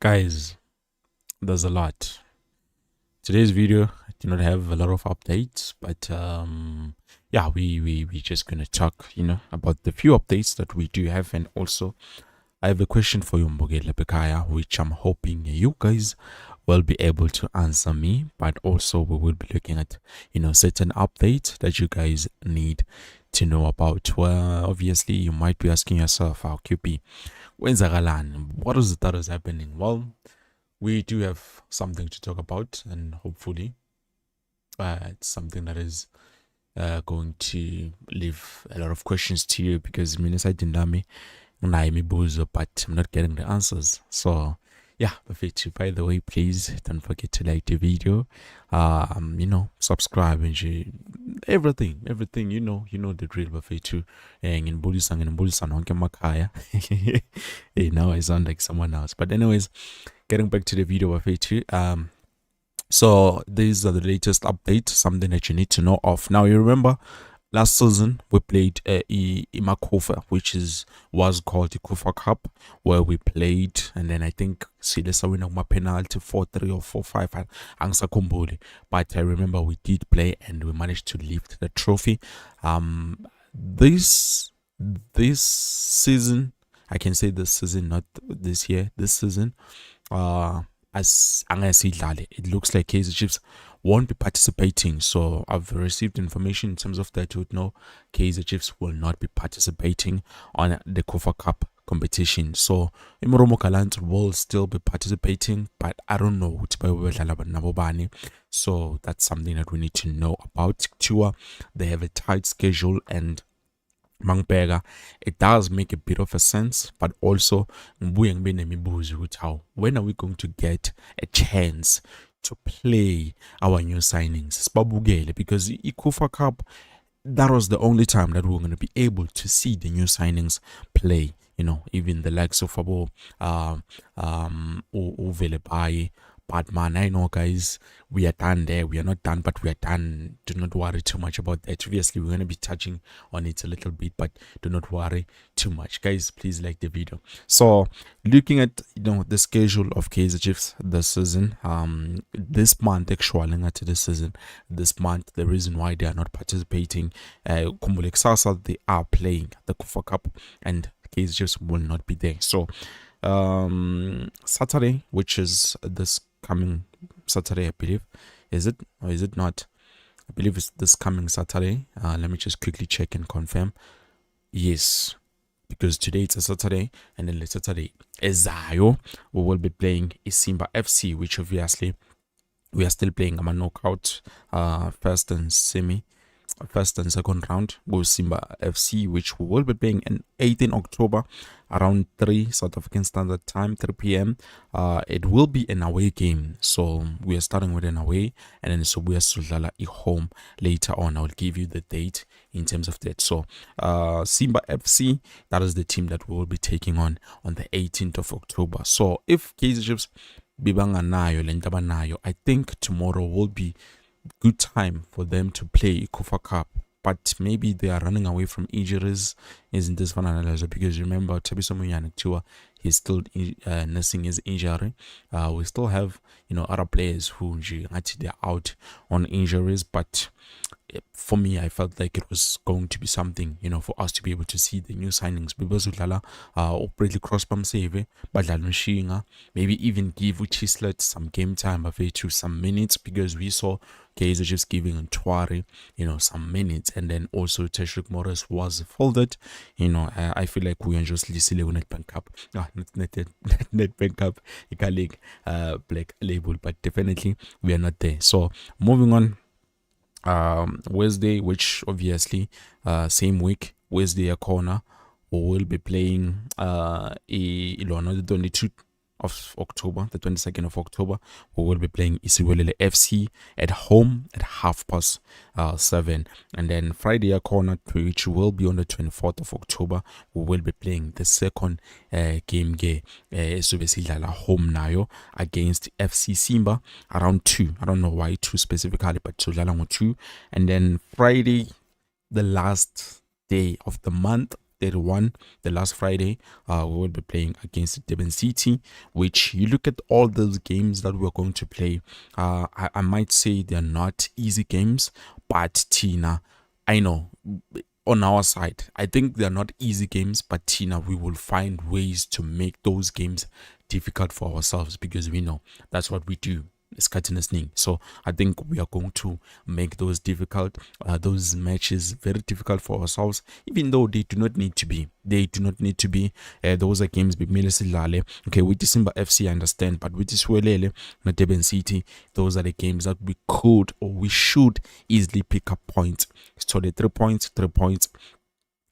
Guys, there's a lot. Today's video, I do not have a lot of updates, but yeah, we just gonna talk, about the few updates that we do have, and also I have a question for you, Mbogela Bekaya, which I'm hoping you guys will be able to answer me, but also we will be looking at, certain updates that you guys need to know about. Well, obviously, you might be asking yourself, how QP, when's what is it that is happening? Well, we do have something to talk about, and hopefully, it's something that is going to leave a lot of questions to you because Minnesota Dindami but I'm not getting the answers. So yeah, perfect. By the way, please don't forget to like the video, subscribe and everything, the drill, bafethu. Ngibulisa nonke emakhaya. Hey, now I sound like someone else, but anyways, getting back to the video, bafethu. So these are the latest updates, something that you need to know of. Now, you remember last season we played Imakufa, which was called the Kufa Cup, where we played, and then I think Silesa win my penalty 4-3 or 4-5. But I remember we did play and we managed to lift the trophy. This season, I can say this season, not this year. This season, as it looks like Kaizer Chiefs won't be participating. So I've received information in terms of that would know Kaizer Chiefs will not be participating on the Kufa Cup competition. So Imoromo Kalant will still be participating, but I don't know. So that's something that we need to know about. Tua, they have a tight schedule, and Mangpega, it does make a bit of a sense, but also when are we going to get a chance to play our new signings? Because Kufa Cup, that was the only time that we were going to be able to see the new signings play. Even the likes of Uvelebai. But man, I know, guys, we are done there. We are not done, but we are done. Do not worry too much about that. Obviously, we're going to be touching on it a little bit, but do not worry too much. Guys, please like the video. So, looking at, the schedule of Kaizer Chiefs this season, this month, the reason why they are not participating, Kumbulek Sasa, they are playing the Kufa Cup, and Kaizer Chiefs will not be there. So, Saturday, which is this coming Saturday, I believe, is it or is it not? I believe it's this coming Saturday. Let me just quickly check and confirm. Yes, because today it's a Saturday, and then the Saturday Ezayo, we will be playing Isimba FC, which obviously we are still playing a knockout, first and second round with Simba FC, which we will be playing on 18 October around 3 South African Standard Time, 3 p.m. It will be an away game, so we are starting with an away, and then so we are Sudlala at home later on. I will give you the date in terms of that. So Simba FC, that is the team that we will be taking on the 18th of October. So if Kaizer Chiefs bibanganayo, I think tomorrow will be good time for them to play Kufa Cup, but maybe they are running away from injuries. Isn't this one analyzer? Because remember, Tabiso Muyanik Tua, he's still nursing his injury. We still have other players who they're out on injuries, but for me, I felt like it was going to be something, for us to be able to see the new signings. Because Bradley Crossbam save, but maybe even give Chislet some game time, some minutes, because we saw Kaizer just giving Ntwari, some minutes, and then also Teshrik Morris was folded. I feel like we are just listening to Netbank Cup, Netbank Cup, League, Black Label, but definitely we are not there. So moving on. Wednesday, which obviously same week, Wednesday a corner, we will be playing the 22nd of October, the 22nd of October, we will be playing Isiwelele FC at home at 7:30. And then Friday a corner, which will be on the 24th of October, we will be playing the second game home nayo against FC Simba around 2. I don't know why 2 specifically, but 2. And then Friday, the last day of the month, 31, the last Friday, we will be playing against Durban City, which you look at all those games that we're going to play. I might say they're not easy games, but Tina, I know on our side, I think they're not easy games, but Tina, we will find ways to make those games difficult for ourselves because we know that's what we do. It's cutting us knee. So I think we are going to make those matches very difficult for ourselves, even though they do not need to be. They do not need to be. Those are games okay, with December FC, I understand, but with this Welele, Durban City, those are the games that we could or we should easily pick up points. So the 3 points, and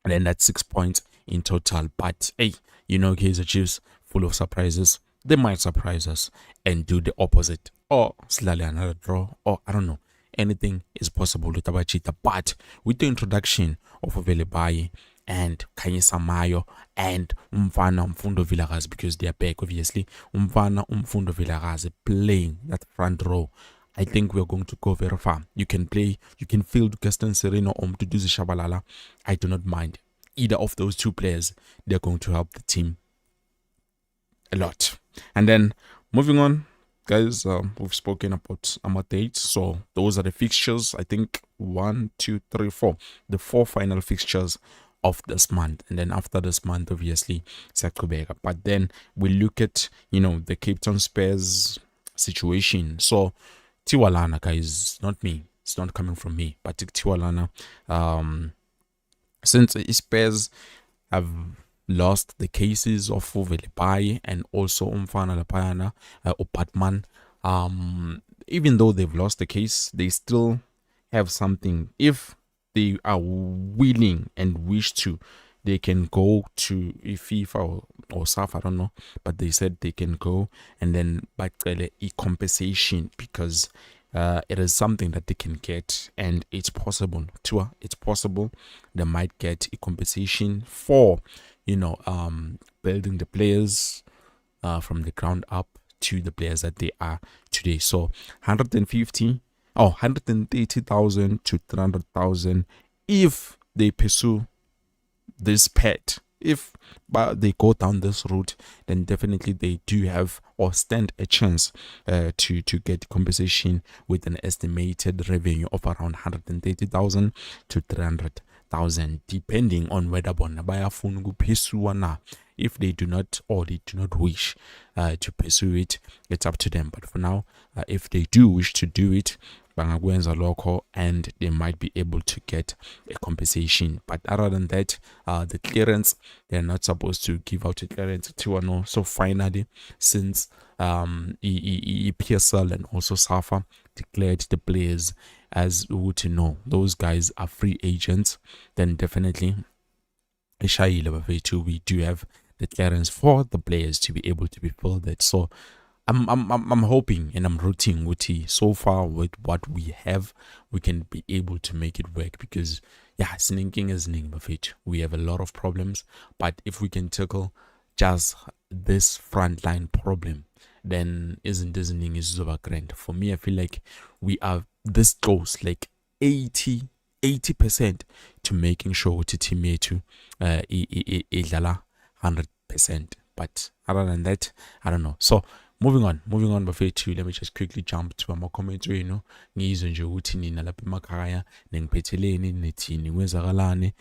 then that's 6 points in total. But hey, Kaizer Chiefs, full of surprises. They might surprise us and do the opposite, or slightly another draw, or I don't know. Anything is possible with Abachita. But with the introduction of Velebayi and Kaizer Mayo and Umfana Umfundo Vilakazi, because they are back, obviously, Umfana Umfundo Vilakazi playing that front row, I think we're going to go very far. You can field Gaston Sereno or Mduduzi Shabalala. I do not mind. Either of those two players, they're going to help the team a lot. And then moving on, guys, we've spoken about our dates. So those are the fixtures. I think 1, 2, 3, 4. The 4 final fixtures of this month. And then after this month, obviously, Sakubega. But then we look at, the Cape Town Spurs situation. So Tiwalana, guys, not me. It's not coming from me. But Tiwalana, since Spurs have lost the cases of Velebayi and also Umfana Lapayana or Batman. Even though they've lost the case, they still have something. If they are willing and wish to, they can go to FIFA or SAF, I don't know, but they said they can go and then back a compensation because it is something that they can get, and it's possible. It's possible they might get a compensation for building the players from the ground up to the players that they are today. So 130,000 to 300,000 if they pursue this path. If they go down this route, then definitely they do have or stand a chance to get compensation with an estimated revenue of around 130,000 to 300,000, depending on whether bayafuna ukuphesua na. If they do not or they do not wish to pursue it, it's up to them. But for now, if they do wish to do it, bangakwenza lokho, and they might be able to get a compensation. But other than that, the clearance, they're not supposed to give out a clearance to one. So finally, since PSL and also SAFA declared the players as those guys are free agents, then definitely we do have the clearance for the players to be able to be filled. So I'm hoping and I'm rooting with so far with what we have, we can be able to make it work, because sneaking is Buffet. We have a lot of problems, but if we can tackle just this frontline problem, then isn't is over grand. For me, I feel like we are this close, like 80% to making sure to team to 100%. But other than that, I don't know. So moving on before to, let me just quickly jump to my commentary. Ngizwe nje ukuthi nina lapha emakhaya ningiphetheleni nithini kwenzakalani,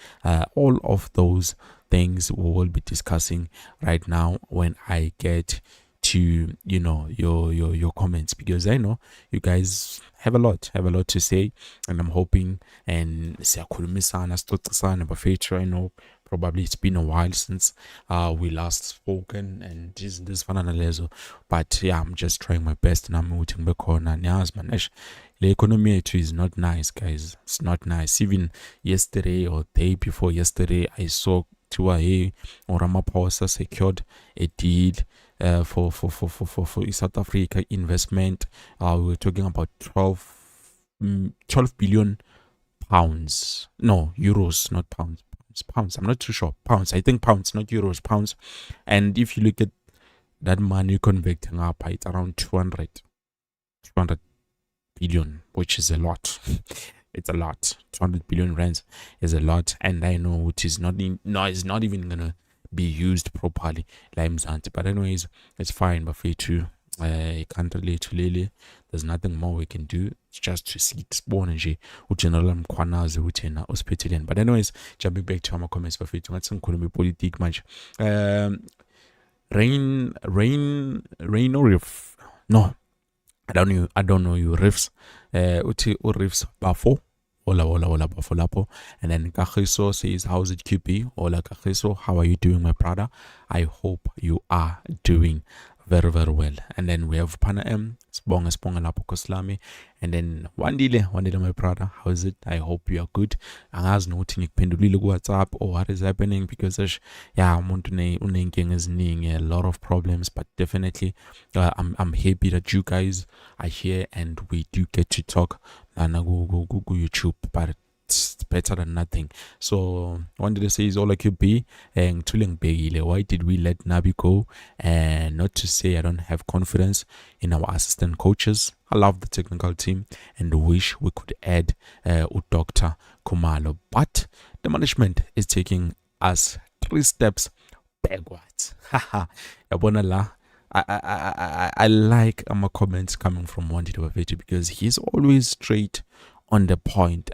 all of those things we will be discussing right now when I get to your comments, because I know you guys have a lot to say, and I'm hoping and siyakhulumisana sixoxisana bafethu. I know probably it's been a while since we last spoken, and this fanana, but I'm just trying my best. And I'm waiting back on the economy is not nice, guys. It's not nice. Even yesterday or day before yesterday, I saw Ramaphosa secured a deal for South Africa investment. We were talking about 12 billion pounds. No, euros, not pounds. Pounds. I'm not too sure. Pounds. I think pounds, not euros. Pounds. And if you look at that money converting up, it's around 200 billion, which is a lot. it's a lot. 200 billion rands is a lot, and I know it is not it's not even gonna be used properly like Mzansi. But anyways, it's fine. But for you too, I can't relate to Lily. There's nothing more we can do. It's just to see spawn nje ugeneral mkhwanazi uthena usiphethileni. But anyways, jumping back to our comments bafethu ngathi ngikhuluma ipolitiki manje. Rain or riff. No, I don't know you riffs. Uthi riffs bafo. Hola bafo lapo. And then Kaizer says, how's it QP? Hola Kaizer, how are you doing, my brother? I hope you are doing very, very well. And then we have Pana M, Sponga Lapo Koslami. And then Wandile, my brother, how is it? I hope you are good. And as noting pendulilo WhatsApp or what is happening, because yeah, I'm is a lot of problems, but definitely I'm happy that you guys are here and we do get to talk and go YouTube, but it's better than nothing. So one day say is all I could be and why did we let Nabi go? And not to say I don't have confidence in our assistant coaches. I love the technical team and wish we could add Dr. Kumalo, but the management is taking us 3 steps backwards. I like my comments coming from Wanted Bafethu because he's always straight on the point.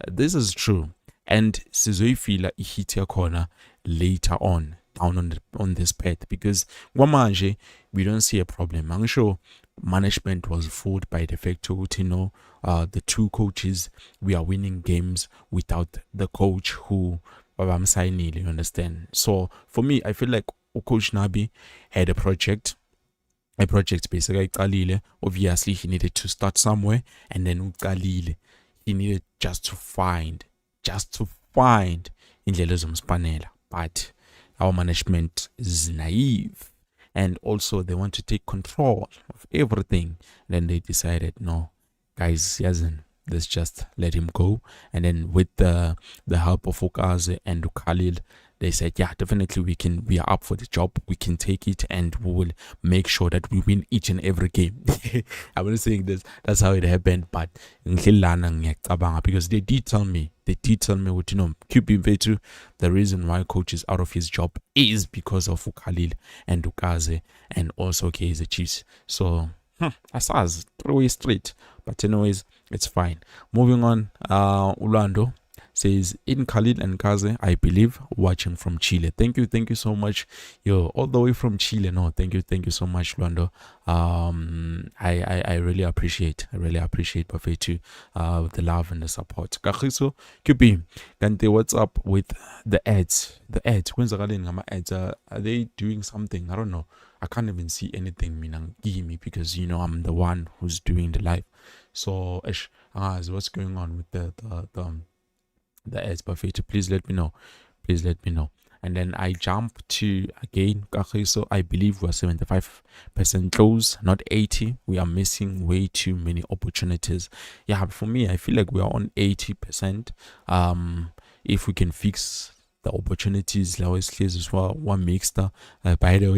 This is true, and sizoyifila ihit yakhona later on down on this path, because kwamanje we don't see a problem. I'm sure management was fooled by the fact that the 2 coaches, we are winning games without the coach who I'm signing, you understand? So for me, I feel like Coach Nabi had a project basically. Obviously he needed to start somewhere, and then he needed just to find indlela zomspanela. But our management is naive, and also they want to take control of everything. Then they decided, no guys, let's just let him go. And then with the help of Okaze and Khalil, they said, yeah, definitely we are up for the job, we can take it, and we will make sure that we win each and every game. I'm not saying that's how it happened, but because they did tell me what QB Vetu, the reason why coach is out of his job is because of Khalil and Okaze and also Kaizer Chiefs. So as throwaway straight, but anyways, it's fine. Moving on, Ulando says, in Khalil and Kaze, I believe, watching from Chile. Thank you so much. Yo, all the way from Chile. No, thank you so much, Ulando. I really appreciate Bafethu, the love and the support. Kagiso, QB, Kante, what's up with the ads? When's the ads? Are they doing something? I don't know. I can't even see anything me because I'm the one who's doing the live. So what's going on with the ads, Buffet? Please let me know. And then I jump to again so I believe we're 75% close, not 80. We are missing way too many opportunities. Yeah, for me, I feel like we are on 80%. If we can fix the opportunities, as well, one mixer. By the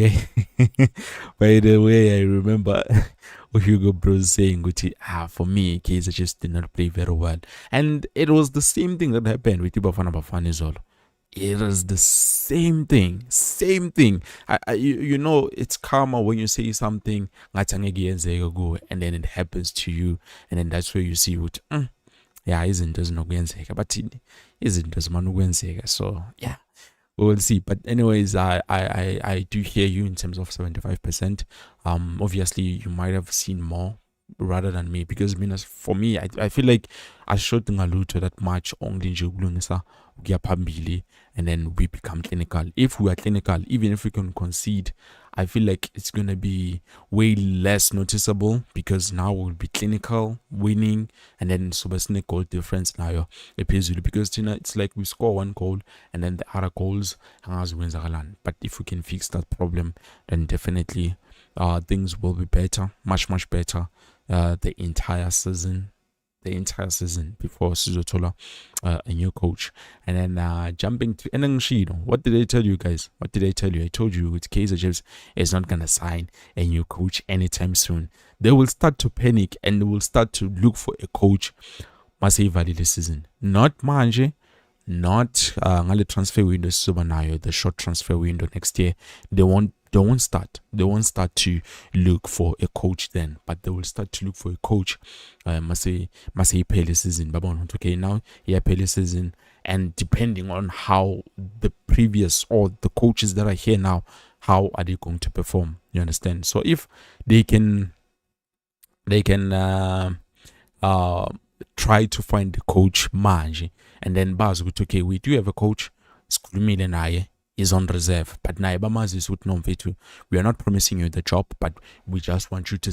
way, I remember Hugo Bros saying, for me, Kaizer just did not play very well. And it was the same thing that happened with Ibafana Bafana as well. It is the same thing. It's karma when you say something, and then it happens to you, and then that's where you see what. Yeah, doesn't but isn't. So yeah, we will see. But anyways, I do hear you in terms of 75%. Obviously you might have seen more rather than me, because for me, I feel like I shouldn't allude to that much only and then we become clinical. If we are clinical, even if we can concede, I feel like it's going to be way less noticeable, because now we'll be clinical, winning, and then a goal difference now because it's like we score 1 goal and then the other goals wins. But if we can fix that problem, then definitely things will be better, much better the entire season. the entire season before Sizotola, a new coach. And then jumping to Enangshi, what did I tell you guys? What did I tell you? I told you with Kaizer Chiefs is not gonna sign a new coach anytime soon. They will start to panic and they will start to look for a coach Masivali this season. Not manje, not ngale transfer window subanayo, the short transfer window next year. They won't start to look for a coach then, but they will start to look for a coach mase pele season babona. Okay, now pele season, and depending on how the previous or the coaches that are here now, how are they going to perform, you understand? So if they can try to find the coach manje, and then baz ukuthi okay, we do have a coach sikhulumile naye, is on reserve, but naye bamazisi ukuthi no mfethu, we are not promising you the job, but we just want you to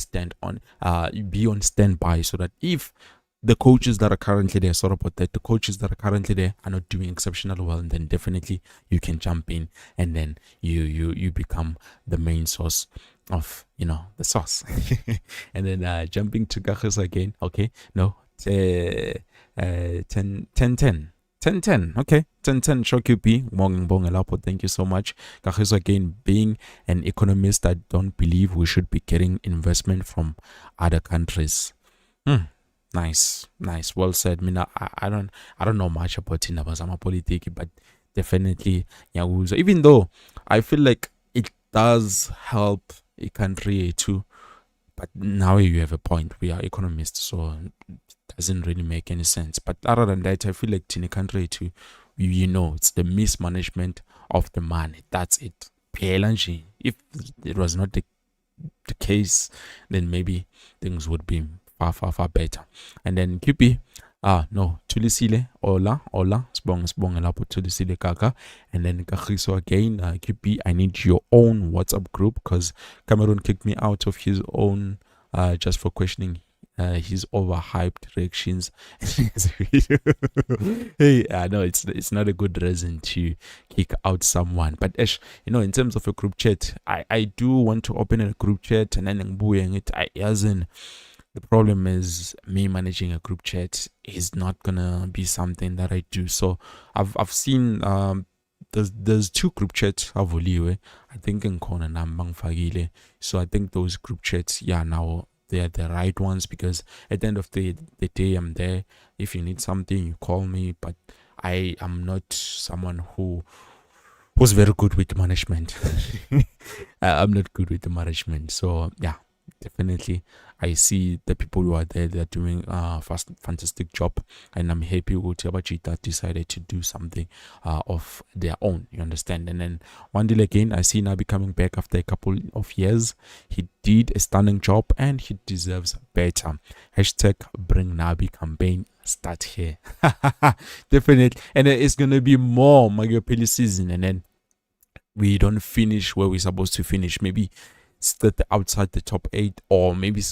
be on standby, so that if the coaches that are currently there, the coaches that are currently there are not doing exceptionally well, and then definitely you can jump in, and then you become the main source of the sauce. And then jumping to Kaizer again. Okay, no, 10 okay, 10 show QP thank you so much. Kaizer again, being an economist, I don't believe we should be getting investment from other countries. Nice, well said. I don't know much about Tinabazama politics, but definitely even though I feel like it does help a country too, but now you have a point. We are economists, so it doesn't really make any sense. But other than that, I feel like in a country too, it's the mismanagement of the money. That's it. If it was not the case, then maybe things would be far better. And then QP, no, Tulisile, Ola, Sbong lapho Tulisile Kaka. And then Kaizer again, QP, I need your own WhatsApp group, because Cameroon kicked me out of his own just for questioning his overhyped reactions. Hey, no, it's not a good reason to kick out someone. But in terms of a group chat, I do want to open a group chat, and then the problem is me managing a group chat is not gonna be something that I do. So I've seen there's 2 group chats avuliwe, I think in Kona Nambang Fagile. So I think those group chats, now they are the right ones, because at the end of the day I'm there. If you need something, you call me, but I am not someone who's very good with management. I'm not good with the management. So definitely I see the people who are there, they're doing a fantastic job, and I'm happy with Yabachita decided to do something of their own, you understand. And then one deal again, I see Nabi coming back after a couple of years. He did a stunning job and he deserves better. #bring Nabi campaign start here. Definitely. And then it's gonna be more Magopeli season, and then we don't finish where we're supposed to finish. Maybe start outside the top 8, or maybe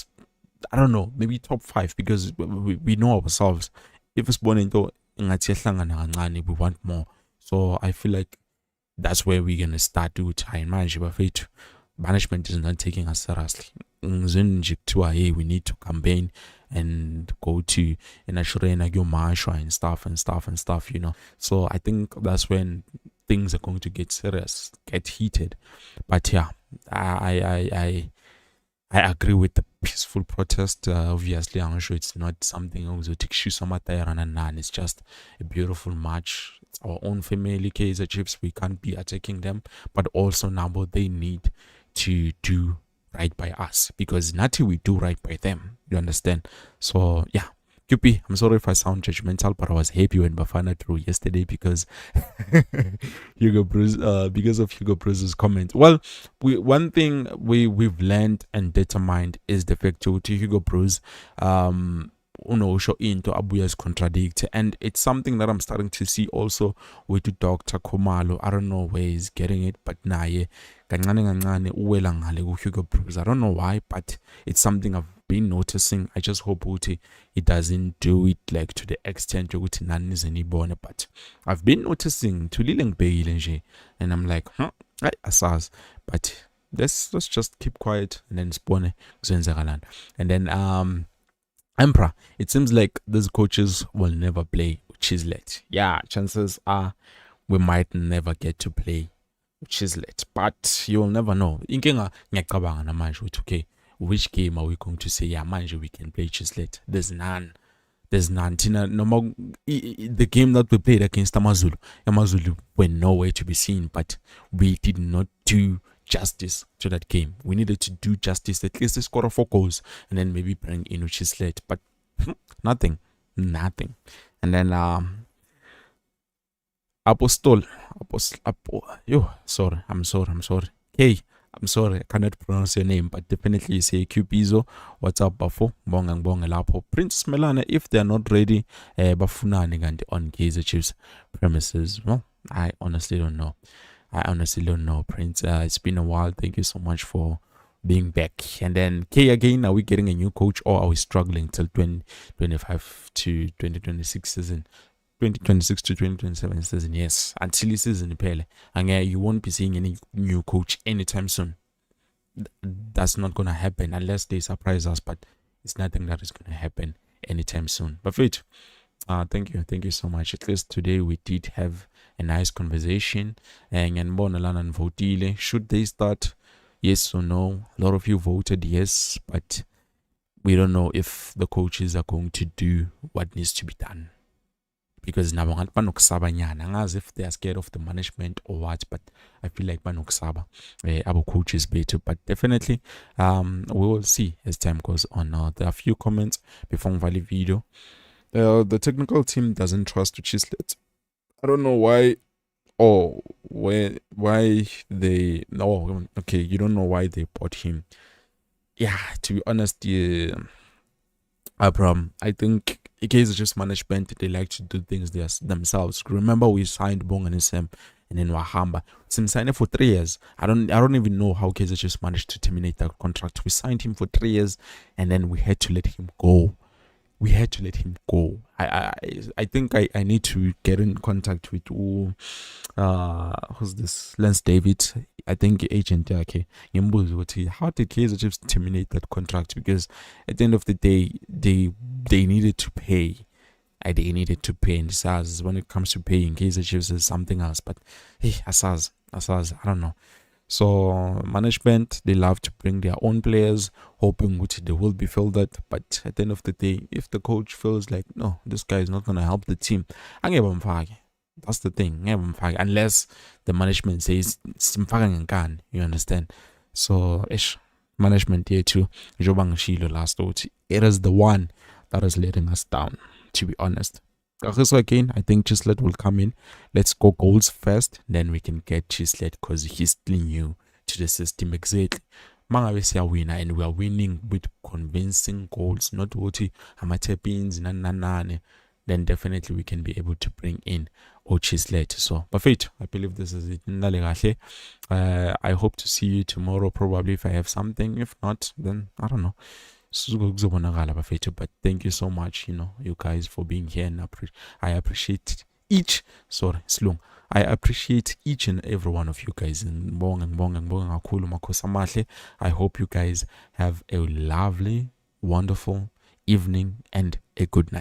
I don't know, maybe top 5, because we know ourselves. If it's born into we want more. So I feel like that's where we're gonna start to try and manage. But management is not taking us seriously. We need to campaign and go to and stuff. So I think that's when things are going to get serious, get heated. But I agree with the peaceful protest. Obviously, I'm sure it's not something it's just a beautiful match. It's our own family Kaizer Chiefs. We can't be attacking them, but also now they need to do right by us, because nothing we do right by them. You understand? So QP, I'm sorry if I sound judgmental, but I was happy when Bafana drew yesterday because because of Hugo Bruce's comment. Well, one thing we've learned and determined is the fact to Hugo Bruce show into Abuya's contradict, and it's something that I'm starting to see also with Dr. Khumalo. I don't know where he's getting it, but naye kancane uwela ngale ku Hugo Bruce. I don't know why, but it's something I've been noticing. I just hope Uti it doesn't do it like to the extent Uti nani zenibone, but I've been noticing to Lileng Begilenje, and I'm like, asas, but let's just keep quiet and then spawn and then Emperor, it seems like these coaches will never play Chislet. Yeah, chances are we might never get to play Chislet, but you'll never know. Inkinga ngiyacabanga namanje ukuthi okay, which game are we going to say yeah manje we can play Chislet? There's none. There's none. Tina, no more, the game that we played against Amazulu were nowhere to be seen, but we did not do justice to that game. We needed to do justice, at least score 4 goals, and then maybe bring in Uchislet, but nothing. And then Apostol, I'm sorry. Hey, I'm sorry, I cannot pronounce your name, but definitely you say Cupizo. What's up, Bafo? Bonga Lapo. Prince Melana, if they're not ready, Bafunani on Kaizer Chiefs premises. Well, I honestly don't know, Prince. It's been a while. Thank you so much for being back. And then K again, are we getting a new coach or are we struggling till 2025 to 2026 season? 2026 to 2027 season, yes. Until the season, and you won't be seeing any new coach anytime soon. That's not gonna happen unless they surprise us, but it's nothing that is gonna happen anytime soon. But wait, thank you so much. At least today we did have a nice conversation. And should they start? Yes or no? A lot of you voted yes, but we don't know if the coaches are going to do what needs to be done. Because nabo ngathi banokusaba nyana, angazi if they are scared of the management or what, but I feel like banokusaba abo coaches better. But definitely we will see as time goes on. There are a few comments before the video. The technical team doesn't trust Chislet. I don't know why. Why they okay, you don't know why they bought him. Yeah, to be honest, I think Kaizer Chiefs management, they like to do things themselves. Remember, we signed Bong and Sam and then Wahamba. Sim signed him for 3 years. I don't even know how Kaizer Chiefs managed to terminate that contract. We signed him for 3 years and then we had to let him go. I think I need to get in contact with who's this? Lance David. I think agent. Okay, how did Kaizer Chiefs terminate that contract? Because at the end of the day, they needed to pay. They needed to pay, and SARS, when it comes to paying, Kaizer Chiefs is something else. But hey, SARS, I don't know. So management, they love to bring their own players, hoping which they will be filled out. But at the end of the day, if the coach feels like no, this guy is not gonna help the team, that's the thing. Unless the management says you understand. So management here too. It is the one that is letting us down, to be honest. So again, I think Chislet will come in. Let's go goals first, then we can get Chislet because he's still new to the system. Exactly. Mangabe are winner and we are winning with convincing goals, not what amatepins nanane. Then definitely we can be able to bring in Chislet. So perfect. I believe this is it. I hope to see you tomorrow, probably if I have something. If not, then I don't know. But thank you so much, you guys, for being here, and I appreciate I appreciate each and every one of you guys. I hope you guys have a lovely, wonderful evening and a good night.